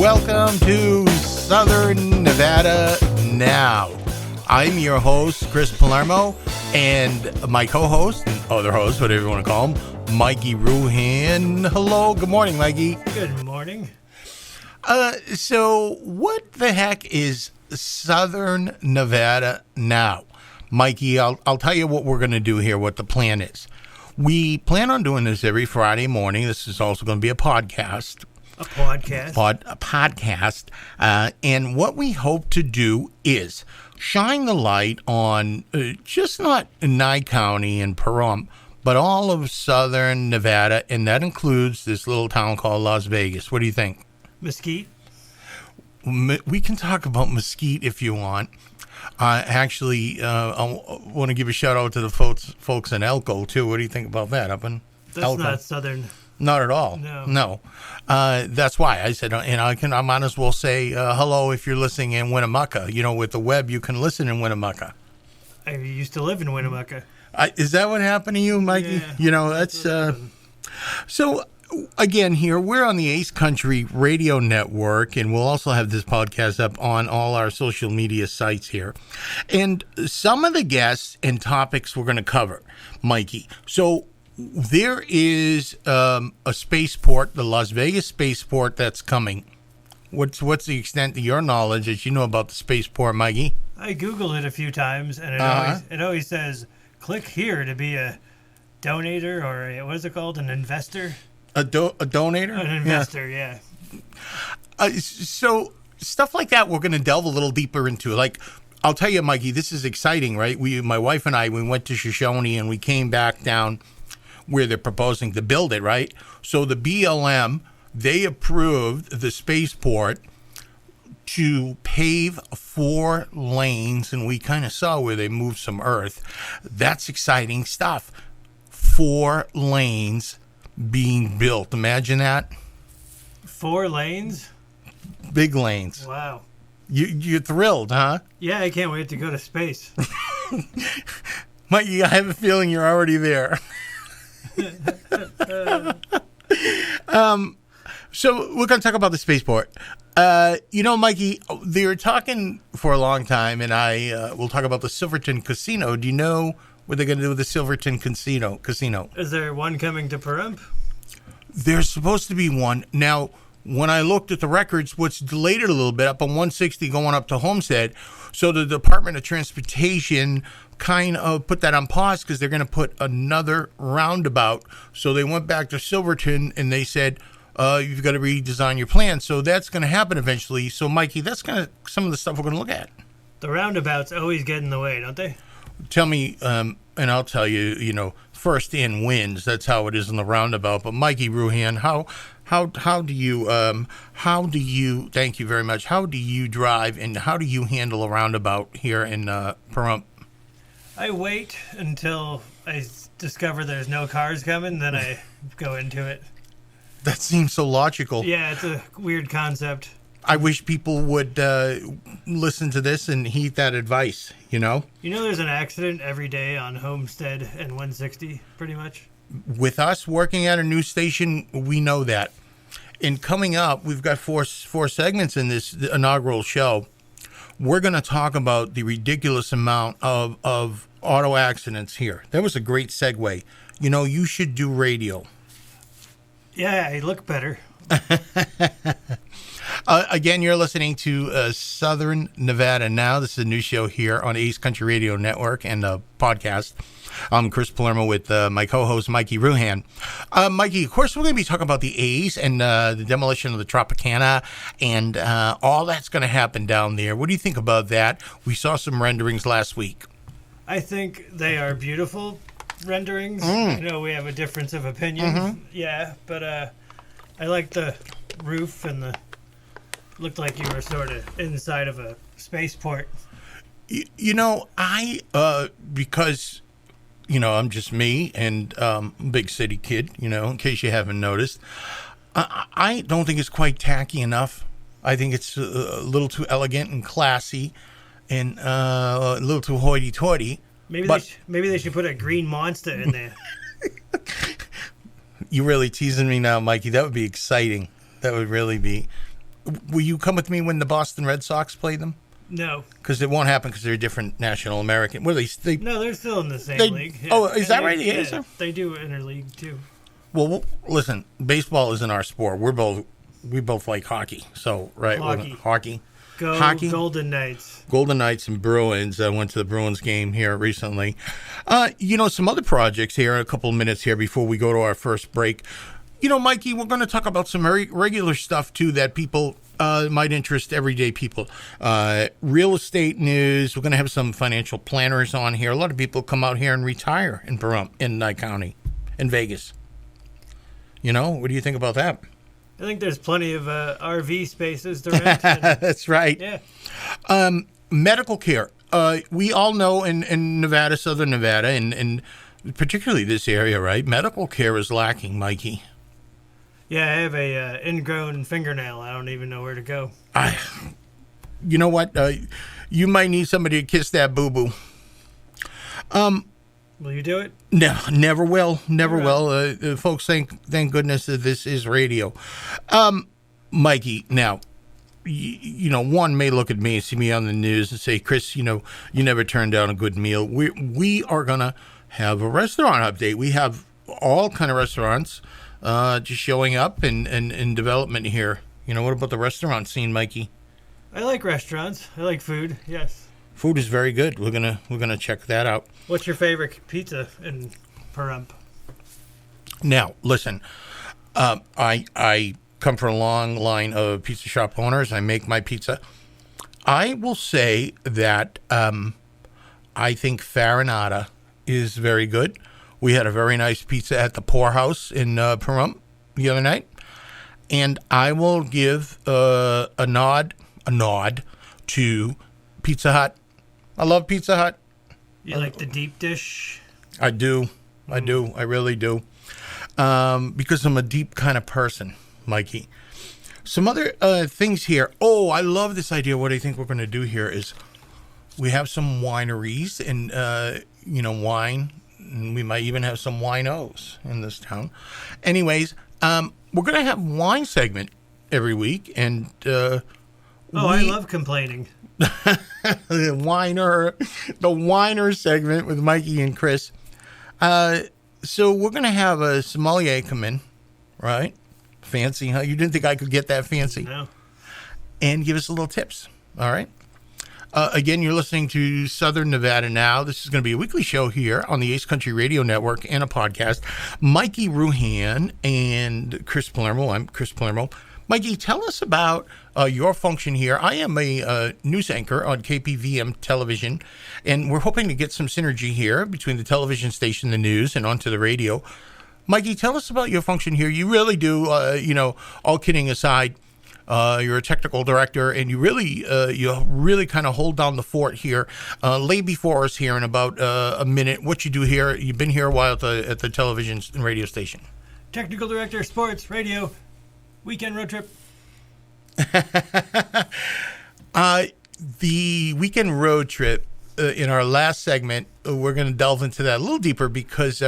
Welcome to Southern Nevada Now. I'm your host, Chris Palermo, and my co-host, and other host, whatever you want to call him, Mikey Roohan. Hello, good morning, Mikey. Good morning. So what the heck is Southern Nevada Now? Mikey, I'll tell you what we're going to do here, what the plan is. We plan on doing this every Friday morning. This is also going to be a podcast. A podcast. And what we hope to do is shine the light on just not Nye County and Pahrump, but all of Southern Nevada, and that includes this little town called Las Vegas. What do you think? Mesquite. We can talk about Mesquite if you want. Actually, I want to give a shout out to the folks in Elko too. What do you think about that? Up in That's Elko? not Southern. Not at all. No. That's why I said, and I might as well say hello if you're listening in Winnemucca. You know, with the web, you can listen in Winnemucca. I used to live in Winnemucca. Is that what happened to you, Mikey? Yeah, you know, that's so. Again, here we're on the Ace Country Radio Network, and we'll also have this podcast up on all our social media sites here. And some of the guests and topics we're going to cover, Mikey. So there is a spaceport, the Las Vegas spaceport, that's coming. What's the extent of your knowledge that you know about the spaceport, Mikey? I Googled it a few times, and it always says, click here to be a donator, or what is it called, an investor? A donator? An investor, yeah. So stuff like that, we're going to delve a little deeper into. Like, I'll tell you, Mikey, this is exciting, right? My wife and I, we went to Shoshone, and we came back down where they're proposing to build it, right? So the BLM, they approved the spaceport to pave 4 lanes, and we kind of saw where they moved some earth. That's exciting stuff. 4 lanes being built. Imagine that. 4 lanes? Big lanes. Wow. You're thrilled, huh? Yeah, I can't wait to go to space. Mikey, I have a feeling you're already there. So we're going to talk about the spaceport. Mikey, they were talking for a long time, and I will talk about the Silverton Casino. Do you know what they're going to do with the Silverton Casino? Is there one coming to Pahrump? There's supposed to be one. Now, when I looked at the records, what's delayed it a little bit up on 160 going up to Homestead. So the Department of Transportation kind of put that on pause because they're going to put another roundabout. So they went back to Silverton and they said, you've got to redesign your plan. So that's going to happen eventually. So, Mikey, that's kind of some of the stuff we're going to look at. The roundabouts always get in the way, don't they? Tell me, and I'll tell you, first in wins. That's how it is in the roundabout. But Mikey Roohan, how do you, thank you very much, how do you drive and how do you handle a roundabout here in Pahrump? I wait until I discover there's no cars coming, then I go into it. That seems so logical. Yeah, it's a weird concept. I wish people would listen to this and heed that advice, You know, there's an accident every day on Homestead and 160, pretty much. With us working at a news station, we know that. And coming up, we've got four segments in this inaugural show. We're going to talk about the ridiculous amount of auto accidents here. That was a great segue. You should do radio. Yeah, I look better. Again, you're listening to Southern Nevada Now. This is a new show here on Ace Country Radio Network and a podcast. I'm Chris Palermo with my co-host, Mikey Roohan. Mikey, of course, we're going to be talking about the A's and the demolition of the Tropicana and all that's going to happen down there. What do you think about that? We saw some renderings last week. I think they are beautiful renderings. We have a difference of opinion. Mm-hmm. Yeah, but I like the roof and looked like you were sort of inside of a spaceport. Because I'm just me and big city kid, in case you haven't noticed. I don't think it's quite tacky enough. I think it's a little too elegant and classy and a little too hoity-toity. Maybe they should put a green monster in there. You're really teasing me now, Mikey. That would be exciting. That would really be. will you come with me when the Boston Red Sox play them? No. Because it won't happen because they're a different National American. Well, they No, they're still in the same league. Yeah. Oh, is that right? Yeah, they do interleague too. Well, listen, baseball isn't our sport. We both like hockey. So, right, hockey. Go hockey. Golden Knights. Golden Knights and Bruins. I went to the Bruins game here recently. Some other projects here, a couple of minutes here before we go to our first break. Mikey, we're going to talk about some regular stuff, too, that people might interest everyday people. Real estate news. We're going to have some financial planners on here. A lot of people come out here and retire in Pahrump, in Nye County, in Vegas. What do you think about that? I think there's plenty of RV spaces to rent. That's right. Yeah. Medical care. We all know in Nevada, Southern Nevada, and particularly this area, right? Medical care is lacking, Mikey. Yeah, I have a ingrown fingernail. I don't even know where to go. You know what? You might need somebody to kiss that boo-boo. Will you do it? No, never will. Never Right. will. Folks, thank goodness that this is radio. Mikey, now, one may look at me and see me on the news and say, Chris, you never turned down a good meal. We are going to have a restaurant update. We have all kind of restaurants just showing up in development here. What about the restaurant scene, Mikey? I like restaurants. I like food. Yes. Food is very good. We're gonna check that out. What's your favorite pizza in Pahrump? Now, listen, I come from a long line of pizza shop owners. I make my pizza. I will say that I think Farinata is very good. We had a very nice pizza at the Poorhouse in Pahrump the other night, and I will give a nod to Pizza Hut. I love Pizza Hut. You like the deep dish? I do. I really do. Because I'm a deep kind of person, Mikey. Some other things here. Oh, I love this idea. What I think we're going to do here is we have some wineries and, wine. And we might even have some winos in this town. Anyways, we're going to have wine segment every week. And I love complaining. the whiner segment with Mikey and Chris. So we're going to have a sommelier come in, right? Fancy, huh? You didn't think I could get that fancy? No. And give us a little tips, all right? Again, you're listening to Southern Nevada Now. This is going to be a weekly show here on the Ace Country Radio Network and a podcast. Mikey Roohan and Chris Palermo. I'm Chris Palermo. Mikey, tell us about your function here. I am a news anchor on KPVM television, and we're hoping to get some synergy here between the television station, the news, and onto the radio. Mikey, tell us about your function here. You really do, all kidding aside, you're a technical director, and you really kind of hold down the fort here. Lay before us here in about a minute what you do here. You've been here a while at the television and radio station. Technical director, sports, radio. Weekend road trip. The weekend road trip, in our last segment, we're going to delve into that a little deeper because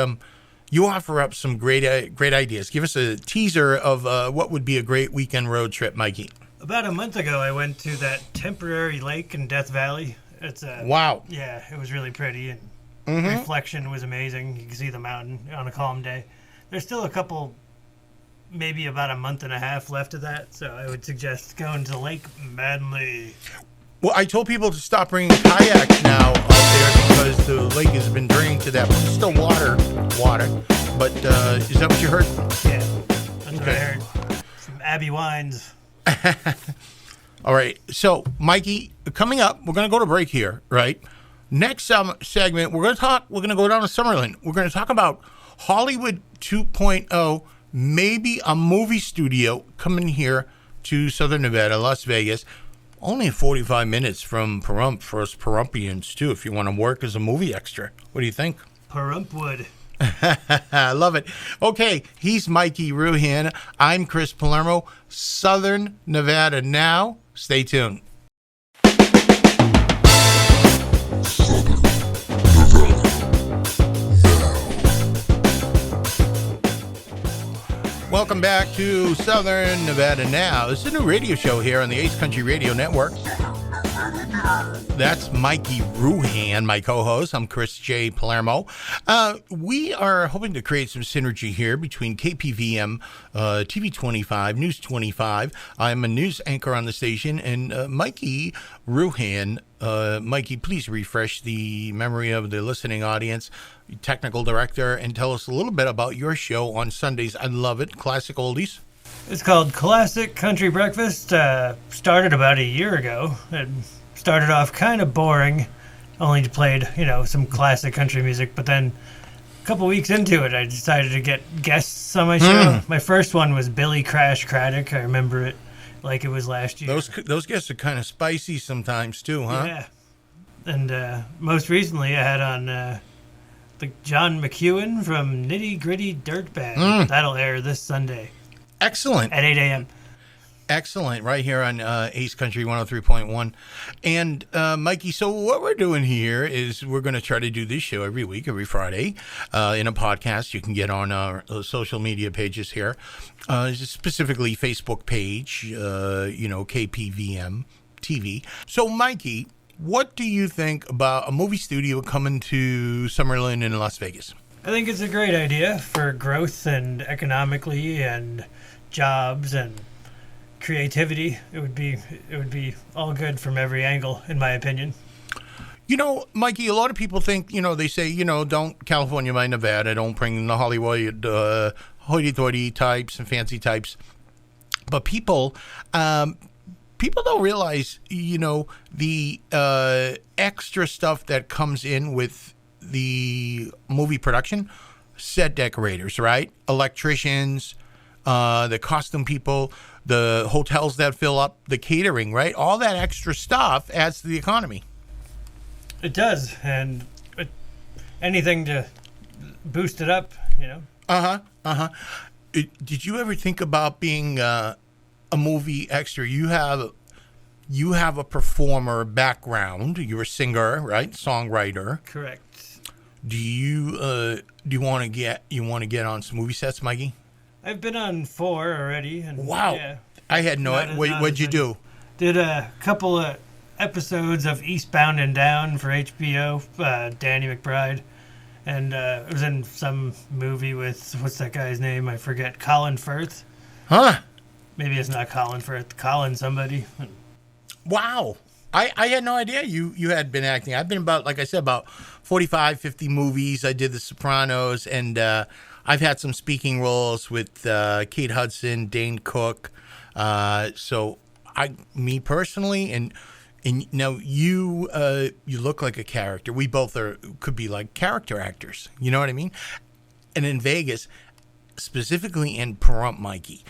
you offer up some great ideas. Give us a teaser of what would be a great weekend road trip, Mikey. About a month ago, I went to that temporary lake in Death Valley. Wow. Yeah, it was really pretty, and reflection was amazing. You can see the mountain on a calm day. There's still a couple, maybe about a month and a half left of that, so I would suggest going to Lake Manly. Well, I told people to stop bringing kayaks now out there because the lake has been drained to that. It's still water. But is that what you heard? Yeah, that's what I heard. From Abbey Wines. All right. So, Mikey, coming up, we're going to go to break here, right? Next segment, we're going to go down to Summerlin. We're going to talk about Hollywood 2.0, maybe a movie studio coming here to Southern Nevada, Las Vegas. Only 45 minutes from Pahrump for us Pahrumpians, too, if you want to work as a movie extra. What do you think? Pahrump would. I love it. Okay, he's Mikey Roohan. I'm Chris Palermo. Southern Nevada Now. Stay tuned. Welcome back to Southern Nevada Now. This is a new radio show here on the Ace Country Radio Network. That's Mikey Roohan, my co-host. I'm Chris J. Palermo. We are hoping to create some synergy here between KPVM TV 25, News 25. I'm a news anchor on the station, and Mikey Roohan. Mikey, please refresh the memory of the listening audience, technical director, and tell us a little bit about your show on Sundays. I love it. Classic oldies. It's called Classic Country Breakfast. Started about a year ago. It started off kind of boring. Only played, some classic country music. But then a couple weeks into it, I decided to get guests on my show. My first one was Billy Crash Craddock. I remember it like it was last year. Those guests are kind of spicy sometimes too, huh? Yeah. And most recently, I had on the John McEwen from Nitty Gritty Dirt Band. That'll air this Sunday. Excellent. At 8 a.m. Excellent. Right here on Ace Country 103.1. And Mikey, so what we're doing here is we're going to try to do this show every week, every Friday, in a podcast you can get on our social media pages here, specifically Facebook page, KPVM TV. So, Mikey, what do you think about a movie studio coming to Summerlin in Las Vegas? I think it's a great idea for growth and economically and jobs and creativity. It would be all good from every angle, in my opinion. Mikey, a lot of people think, they say, don't California by Nevada, don't bring the Hollywood hoity-toity types and fancy types. But people don't realize, the extra stuff that comes in with the movie production. Set decorators, right? Electricians, the costume people, the hotels that fill up, the catering, right? All that extra stuff adds to the economy. It does, and anything to boost it up, Did you ever think about being a movie extra? You have a performer background. You're a singer, right? Songwriter. Correct. Do you want to get on some movie sets, Mikey? I've been on 4 already. And wow. Yeah, I had no idea. What'd you do? Did a couple of episodes of Eastbound and Down for HBO, Danny McBride. And it was in some movie with, what's that guy's name? I forget. Colin Firth. Huh? Maybe it's not Colin Firth. Colin somebody. Wow. I had no idea you had been acting. I've been about 45, 50 movies. I did The Sopranos, and I've had some speaking roles with Kate Hudson, Dane Cook. So me personally, and now you look like a character. We both could be like character actors. You know what I mean? And in Vegas, specifically in Pahrump, Mikey,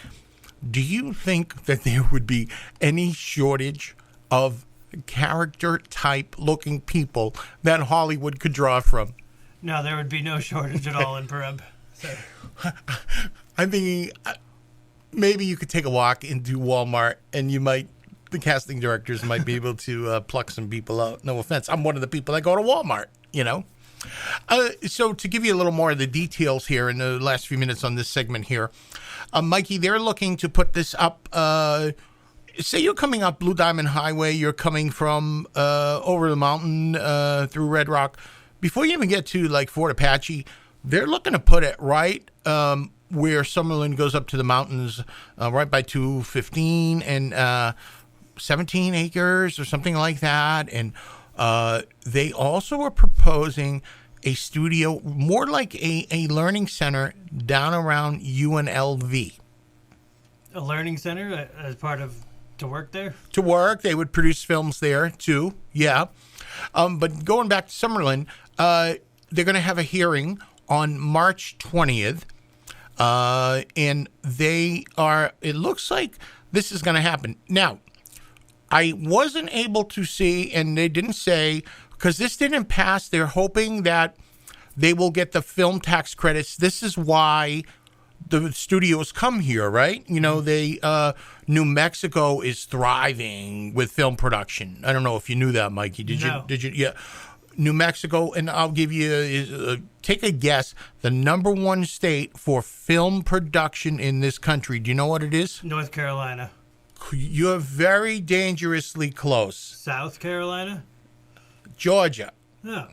do you think that there would be any shortage of character type looking people that Hollywood could draw from? No, there would be no shortage at all in Pahrump. So. I'm thinking maybe you could take a walk into Walmart and the casting directors might be able to pluck some people out. No offense. I'm one of the people that go to Walmart, So to give you a little more of the details here in the last few minutes on this segment here, Mikey, they're looking to put this up. Say you're coming up Blue Diamond Highway, you're coming from over the mountain through Red Rock. Before you even get to like Fort Apache, they're looking to put it right where Summerlin goes up to the mountains, right by 215 and 17 acres or something like that. And they also are proposing a studio, more like a learning center down around UNLV. A learning center as part of to work there? To work. They would produce films there, too. Yeah. But going back to Summerlin, they're going to have a hearing on March 20th. And it looks like this is going to happen. Now, I wasn't able to see, and they didn't say, because this didn't pass, they're hoping that they will get the film tax credits. This is why the studios come here, right? New Mexico is thriving with film production. I don't know if you knew that, Mikey. Did you? Yeah. New Mexico, and I'll give you, take a guess, the number one state for film production in this country. Do you know what it is? North Carolina. You're very dangerously close. South Carolina? Georgia. No.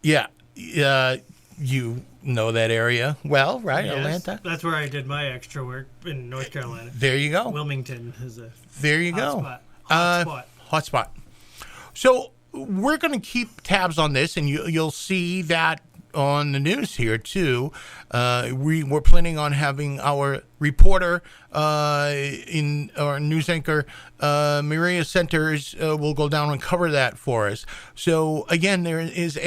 Yeah. You know that area well, right? Yes, Atlanta? that's where I did my extra work in North Carolina. There you go. Wilmington is a There you hot go. spot. Hot spot. Hot spot. So we're going to keep tabs on this, and you'll see that on the news here too. We're planning on having our reporter in our news anchor Maria Centers will go down and cover that for us. So again, there is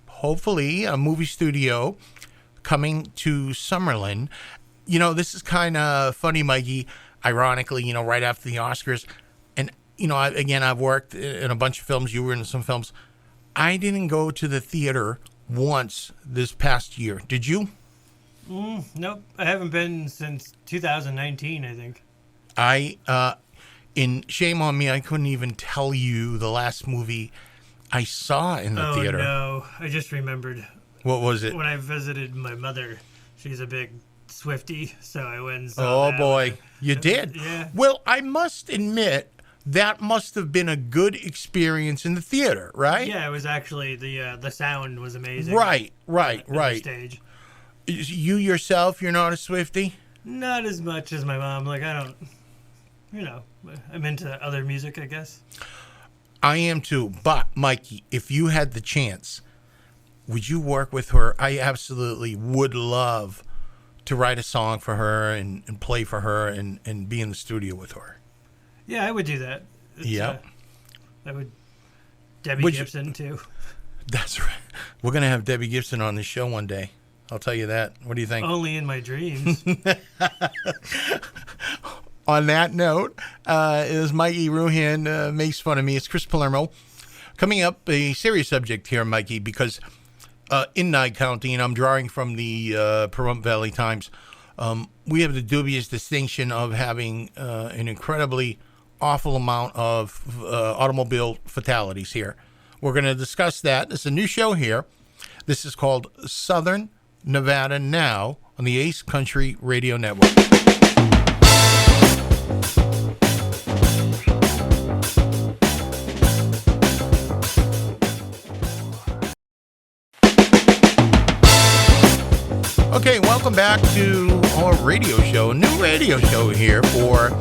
hopefully a movie studio coming to Summerlin. You know, this is kind of funny, Mikey. Ironically, you know, right after the Oscars, and you know, I've worked in a bunch of films. You were in some films. I didn't go to the theater once this past year. Did you? Nope. I haven't been since 2019, I think. In shame on me, I couldn't even tell you the last movie I saw in the theater. Oh, no. I just remembered. What was it? When I visited my mother, she's a big Swiftie, so I went and saw that. Oh, boy. You did? Yeah. Well, I must admit, that must have been a good experience in the theater, right? Yeah, it was actually, the sound was amazing. Right. The stage. You yourself, you're not a Swiftie? Not as much as my mom. Like, I don't, you know, I'm into other music, I guess. I am too. But, Mikey, if you had the chance, would you work with her? I absolutely would love to write a song for her and play for her and be in the studio with her. Yeah, I would do that. Yeah. I would. Debbie Gibson, too. That's right. We're going to have Debbie Gibson on the show one day. I'll tell you that. What do you think? Only in my dreams. On that note, as Mikey Roohan makes fun of me, it's Chris Palermo. Coming up, a serious subject here, Mikey, because in Nye County, and I'm drawing from the Pahrump Valley Times, we have the dubious distinction of having an incredibly awful amount of automobile fatalities here. We're going to discuss that. It's a new show here. This is called Southern Nevada Now on the Ace Country Radio Network. Okay, welcome back to our radio show, a new radio show here for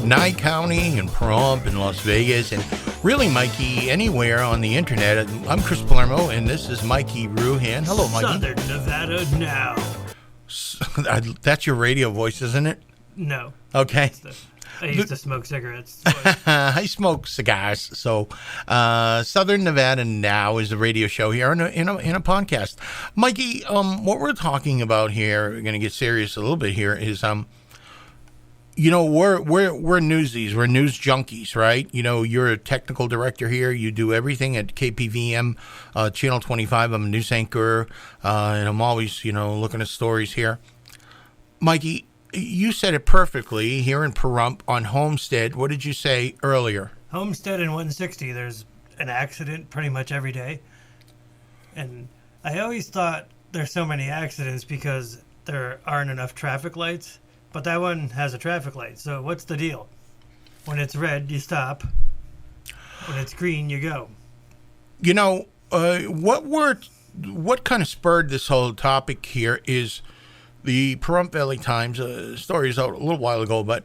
Nye County and Pahrump and Las Vegas, and really, Mikey, anywhere on the internet. I'm Chris Palermo, and this is Mikey Roohan. Hello, Mikey. Southern Nevada Now. That's your radio voice, isn't it? No. Okay. I used to smoke cigarettes. I smoke cigars. So, Southern Nevada Now is the radio show here in a podcast. Mikey, what we're talking about here, we're going to get serious a little bit here, is you know, we're newsies, we're news junkies, right? You know, you're a technical director here. You do everything at KPVM Channel 25. I'm a news anchor, and I'm always, you know, looking at stories here. Mikey, you said it perfectly here in Pahrump on Homestead. What did you say earlier? Homestead and 160, there's an accident pretty much every day. And I always thought there's so many accidents because there aren't enough traffic lights. But that one has a traffic light. So what's the deal? When it's red, you stop. When it's green, you go. You know, what kind of spurred this whole topic here is the Pahrump Valley Times story is out a little while ago, but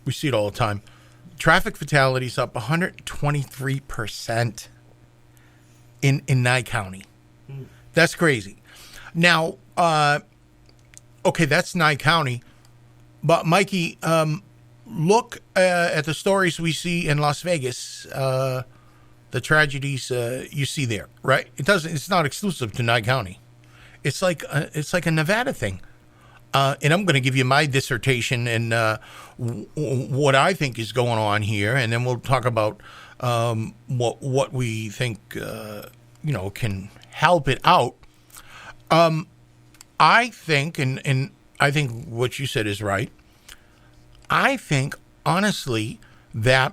we see it all the time. Traffic fatalities up 123% in Nye County. That's crazy. Now, okay, that's Nye County. But, Mikey, look at the stories we see in Las Vegas, the tragedies you see there, right? It's not exclusive to Nye County. It's like a Nevada thing. And I'm going to give you my dissertation and what I think is going on here, and then we'll talk about what we think can help it out. I think, and I think what you said is right. I think, honestly, that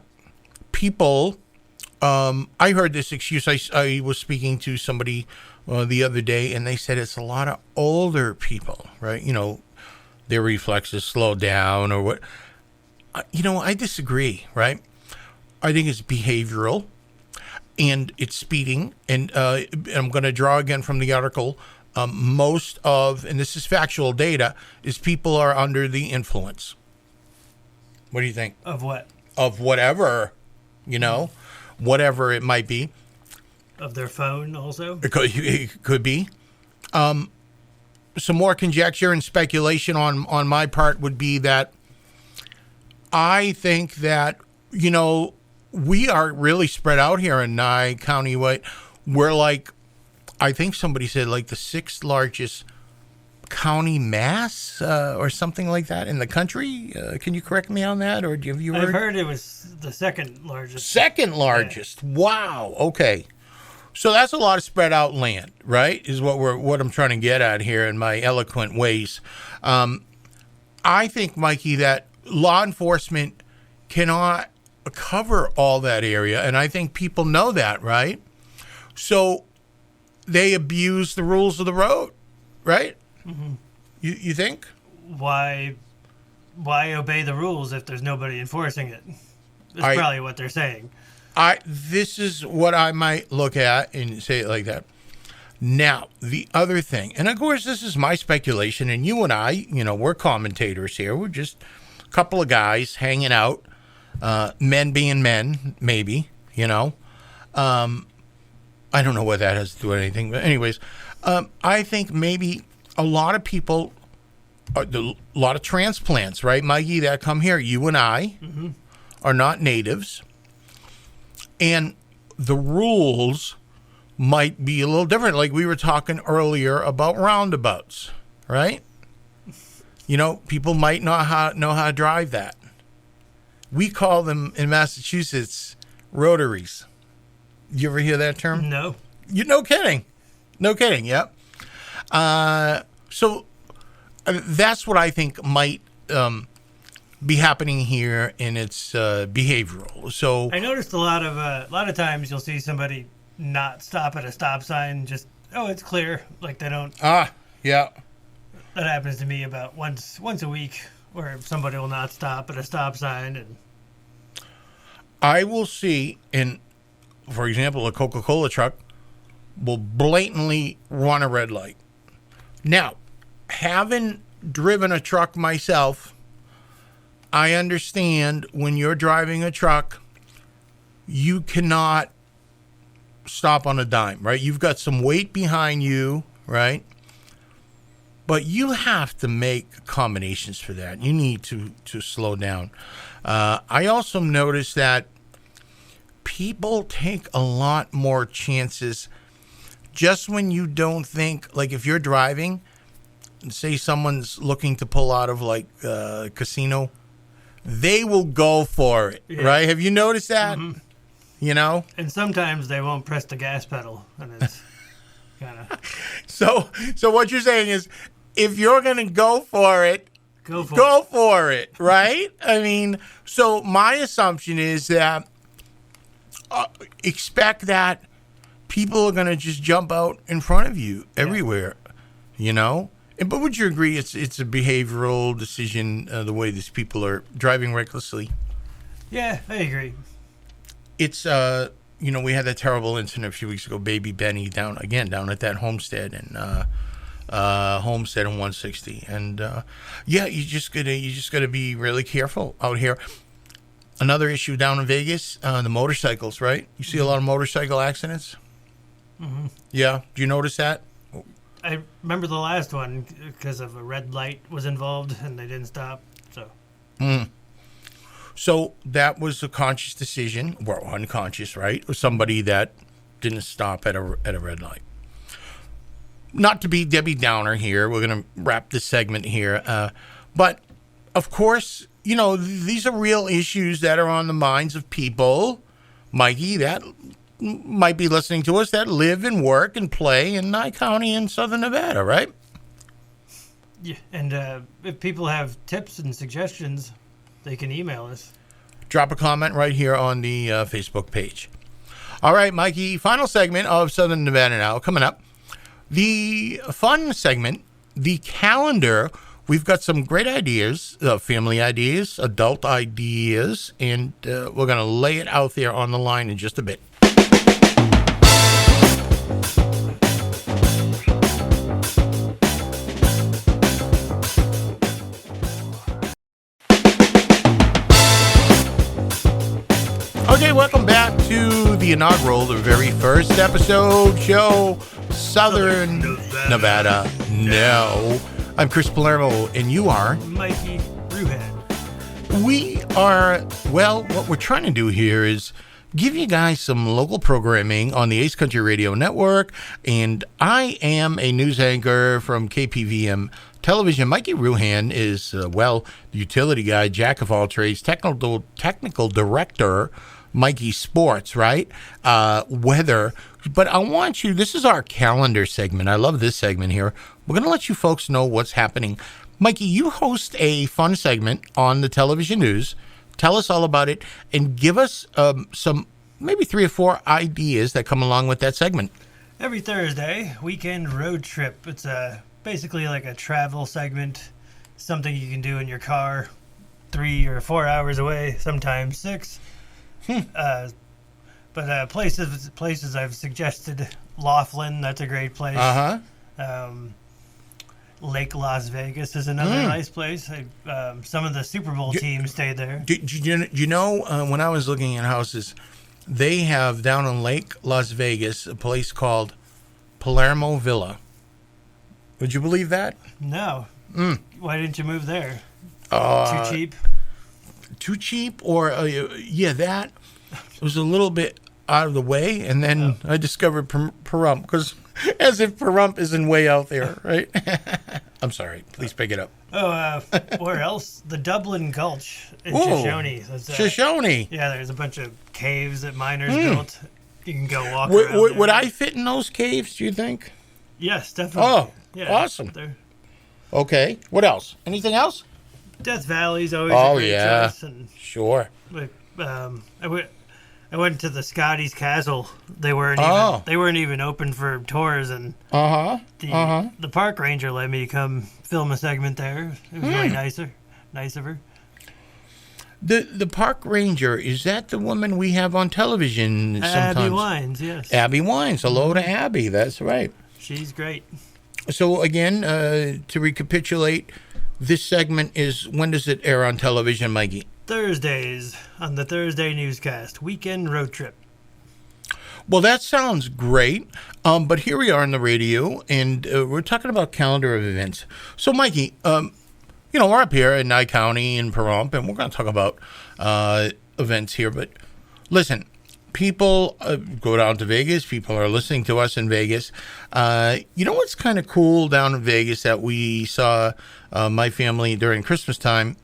people I heard this excuse. I was speaking to somebody the other day, and they said it's a lot of older people, right? You know, their reflexes slow down or what. You know, I disagree, right? I think it's behavioral, and it's speeding. And I'm going to draw again from the article. Most of, and this is factual data, is people are under the influence. What do you think? Of what? Of whatever, you know, whatever it might be. Of their phone also? It could be. Some more conjecture and speculation on my part would be that I think that, you know, we are really spread out here in Nye County. We're like, I think somebody said like the 6th largest county mass or something like that in the country. Can you correct me on that? Or have you heard? I've heard it was the 2nd largest. 2nd largest. Yeah. Wow. Okay. So that's a lot of spread out land, right? Is what I'm trying to get at here in my eloquent ways. I think, Mikey, that law enforcement cannot cover all that area, and I think people know that, right? So they abuse the rules of the road, right? Mm-hmm. You think? Why obey the rules if there's nobody enforcing it? That's probably what they're saying. This is what I might look at and say it like that. Now, the other thing, and of course this is my speculation, and you and I, you know, we're commentators here. We're just a couple of guys hanging out, men being men, maybe, you know. I don't know what that has to do with anything, but anyways, I think maybe a lot of people, a lot of transplants, right, Mikey, that come here, you and I, are not natives. And the rules might be a little different. Like we were talking earlier about roundabouts, right? You know, people might not know how to drive that. We call them in Massachusetts rotaries. You ever hear that term? No. No kidding. No kidding, yep. So that's what I think might be happening here, and it's behavioral. So I noticed a lot of times you'll see somebody not stop at a stop sign. Just it's clear, like they don't. Yeah. That happens to me about once a week, where somebody will not stop at a stop sign, and I will see, for example, a Coca-Cola truck will blatantly run a red light. Now, having driven a truck myself, I understand when you're driving a truck, you cannot stop on a dime, right? You've got some weight behind you, right? But you have to make accommodations for that. You need to slow down. I also noticed that people take a lot more chances just when you don't think, like if you're driving, say someone's looking to pull out of like a casino, they will go for it, right? Have you noticed that? Mm-hmm. You know? And sometimes they won't press the gas pedal, and it's kind of... So what you're saying is, if you're going to go for it, go for it, right? I mean, so my assumption is that expect that people are going to just jump out in front of you everywhere, you know? But would you agree it's a behavioral decision, the way these people are driving recklessly? Yeah, I agree. It's, we had that terrible incident a few weeks ago, baby Benny down at that homestead and homestead in 160. And, you just gotta be really careful out here. Another issue down in Vegas, the motorcycles, right? You see a lot of motorcycle accidents? Mm-hmm. Yeah. Do you notice that? I remember the last one because of a red light was involved and they didn't stop. So that was a conscious decision, well, unconscious, right? Or somebody that didn't stop at a red light. Not to be Debbie Downer here. We're going to wrap this segment here. But, of course, these are real issues that are on the minds of people, Mikey, that might be listening to us, that live and work and play in Nye County in Southern Nevada, right? Yeah, and if people have tips and suggestions, they can email us. Drop a comment right here on the Facebook page. All right, Mikey, final segment of Southern Nevada Now coming up. The fun segment, the calendar. We've got some great ideas, family ideas, adult ideas, and we're going to lay it out there on the line in just a bit. Okay, welcome back to the inaugural, the very first episode show, Southern Nevada Now. I'm Chris Palermo, and you are? Mikey Roohan. We are, well, what we're trying to do here is give you guys some local programming on the Ace Country Radio Network, and I am a news anchor from KPVM Television. Mikey Roohan is, the utility guy, jack of all trades, technical director, Mikey Sports, right? Weather. But I want you, this is our calendar segment. I love this segment here. We're going to let you folks know what's happening. Mikey, you host a fun segment on the television news. Tell us all about it and give us some, maybe 3 or 4 ideas that come along with that segment. Every Thursday, weekend road trip. It's basically like a travel segment, something you can do in your car 3 or 4 hours away, sometimes 6. But places I've suggested, Laughlin, that's a great place. Lake Las Vegas is another nice place. Some of the Super Bowl teams stayed there. Do you know, when I was looking at houses, they have down in Lake Las Vegas a place called Palermo Villa. Would you believe that? No. Why didn't you move there? Too cheap? Too cheap? Or, that was a little bit out of the way. And then I discovered Pahrump, because as if Pahrump isn't way out there, right? I'm sorry. Please pick it up. Where else? The Dublin Gulch in Shoshone. Shoshone. Yeah, there's a bunch of caves that miners built. You can go walk around. Would I fit in those caves, do you think? Yes, definitely. Oh, yeah, awesome. Okay. What else? Anything else? Death Valley's always a great choice. And sure. I went to the Scotty's Castle. They weren't even open for tours, and the park ranger let me come film a segment there. It was really nice of her. The park ranger, is that the woman we have on television sometimes? Abby Wines, yes. Abby Wines. Hello to Abby. That's right. She's great. So again, to recapitulate, this segment is, when does it air on television, Mikey? Thursdays on the Thursday newscast, Weekend Road Trip. Well, that sounds great, but here we are on the radio, and we're talking about calendar of events. So, Mikey, we're up here in Nye County in Pahrump, and we're going to talk about events here. But listen, people go down to Vegas. People are listening to us in Vegas. You know what's kind of cool down in Vegas that we saw my family during Christmas time?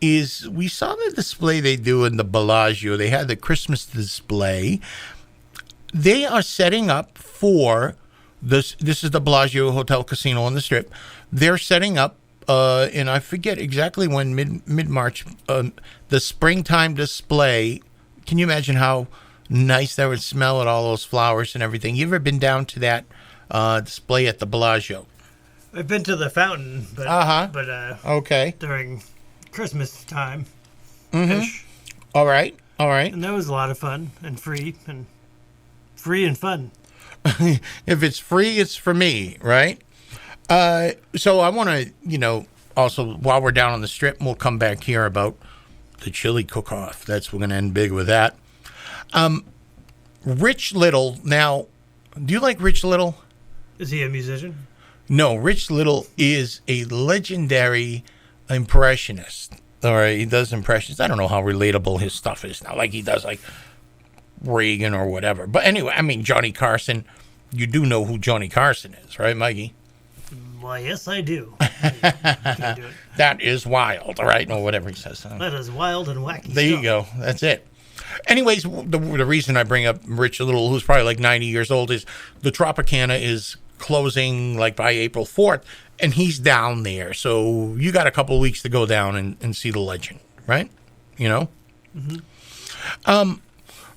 Is we saw the display they do in the Bellagio. They had the Christmas display. They are setting up for this. This is the Bellagio Hotel Casino on the Strip. They're setting up, and I forget exactly when, mid-March, the springtime display. Can you imagine how nice that would smell at all those flowers and everything? You ever been down to that display at the Bellagio? I've been to the fountain, but okay, during Christmas time. All right. And that was a lot of fun and free and fun. If it's free, it's for me, right? So I want to, also, while we're down on the Strip, we'll come back here about the chili cook-off. We're going to end big with that. Rich Little. Now, do you like Rich Little? Is he a musician? No, Rich Little is a legendary impressionist. All right, he does impressions. I don't know how relatable his stuff is now, like he does like Reagan or whatever. But anyway, I mean, Johnny Carson. You do know who Johnny Carson is, right, Mikey? Well, yes, I do. Can't do it. That is wild, right? Or whatever he says. That is wild and wacky There stuff. you go. That's it. Anyways, the reason I bring up Rich Little, who's probably like 90 years old, is the Tropicana is closing like by April 4th, and he's down there. So you got a couple of weeks to go down and see the legend, right?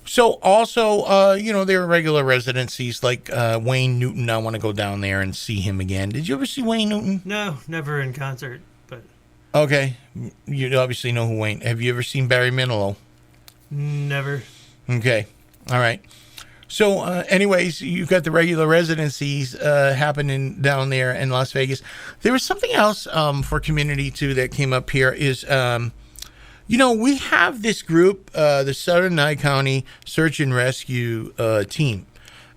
So also, there are regular residencies like Wayne Newton. I want to go down there and see him again. Did you ever see Wayne Newton? No, never in concert, but Okay, you obviously know who Wayne. Have you ever seen Barry Manilow? never. Okay, all right. So, anyways, you've got the regular residencies happening down there in Las Vegas. There was something else for community too that came up here. Is we have this group, the Southern Nye County Search and Rescue team,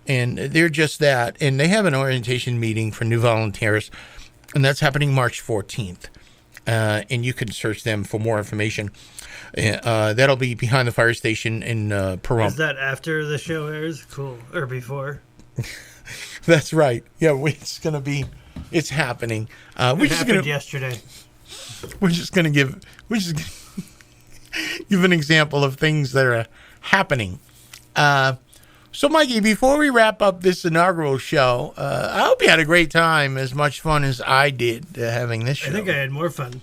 and they're just that. And they have an orientation meeting for new volunteers, and that's happening March 14th. And you can search them for more information. That'll be behind the fire station in Pahrump. Is that after the show airs? Cool. Or before? That's right. Yeah, it's happening. It happened yesterday. We're just gonna give an example of things that are happening. So, Mikey, before we wrap up this inaugural show, I hope you had a great time, as much fun as I did having this show. I think I had more fun.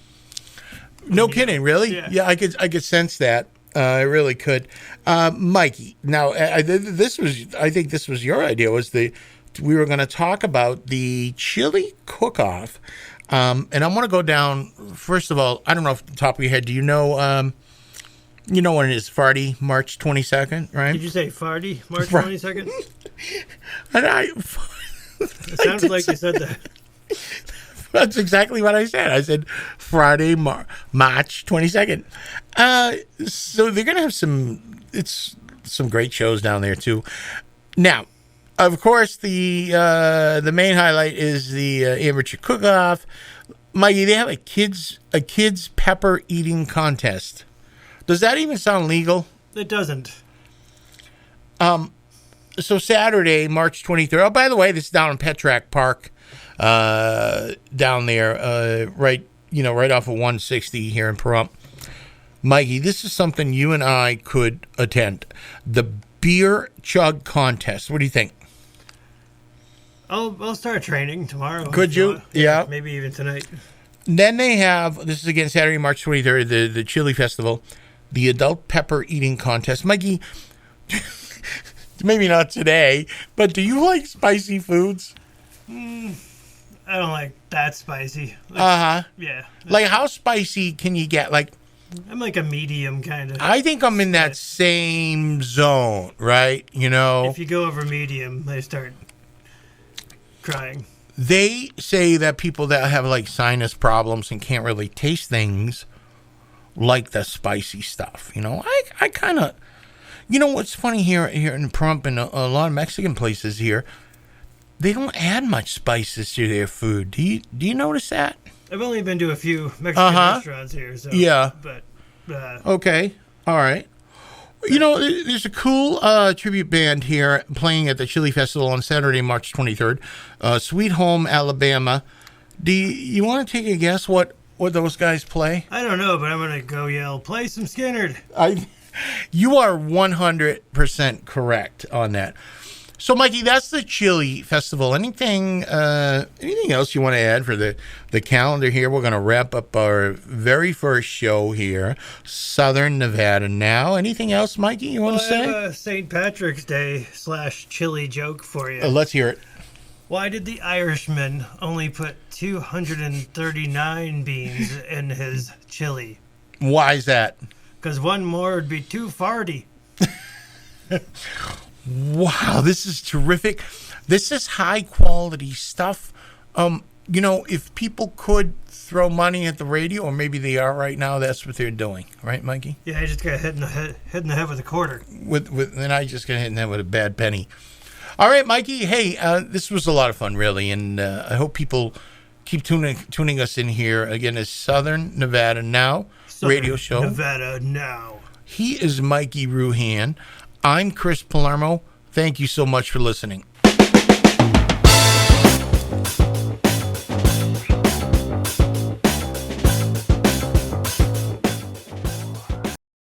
No kidding, really? Yeah. I could sense that. I really could. Mikey, now I think this was your idea. We were going to talk about the chili cook-off, and I want to go down. First of all, I don't know off the top of your head. Do you know? You know when it is? Friday, March 22nd, right? Did you say Friday, March 22nd? It sounds like you said that. That's exactly what I said. I said Friday, March 22nd. So they're going to have some great shows down there, too. Now, of course, the main highlight is the amateur cook-off. Mikey, they have a kids pepper eating contest. Does that even sound legal? It doesn't. So Saturday, March 23rd. Oh, by the way, this is down in Petrack Park, down there, right off of 160 here in Pahrump. Mikey, this is something you and I could attend. The beer chug contest. What do you think? I'll start training tomorrow. Could you? Yeah. Maybe even tonight. Then they have, this is again Saturday, March 23rd, the Chili Festival, the Adult Pepper Eating Contest. Mikey, maybe not today, but do you like spicy foods? I don't like that spicy. Uh-huh. Yeah. Like, how spicy can you get? Like, I'm like a medium kind of. I think I'm in that same zone, right? If you go over medium, I start crying. They say that people that have, like, sinus problems and can't really taste things like the spicy stuff. I kind of... what's funny here in Pahrump and a lot of Mexican places here, they don't add much spices to their food. Do you notice that? I've only been to a few Mexican restaurants here, so yeah. But okay, all right. There's a cool tribute band here playing at the Chili Festival on Saturday, March 23rd. Sweet Home, Alabama. Do you want to take a guess what those guys play? I don't know, but I'm gonna go yell, "Play some Skinner." You are 100% correct on that. So, Mikey, that's the Chili Festival. Anything else you want to add for the calendar here? We're going to wrap up our very first show here, Southern Nevada Now. Anything else, Mikey, you want to say? I have a St. Patrick's Day / chili joke for you. Let's hear it. Why did the Irishman only put 239 beans in his chili? Why is that? Because one more would be too farty. Wow, this is terrific. This is high quality stuff. If people could throw money at the radio, or maybe they are right now, that's what they're doing, right, Mikey? Yeah, I just got hit in the head with a quarter. Then I just got hit in the head with a bad penny. All right, Mikey. Hey, this was a lot of fun, really, and I hope people keep tuning us in here. Again, it's Southern Nevada Now radio show. Nevada Now. He is Mikey Roohan. I'm Chris Palermo. Thank you so much for listening.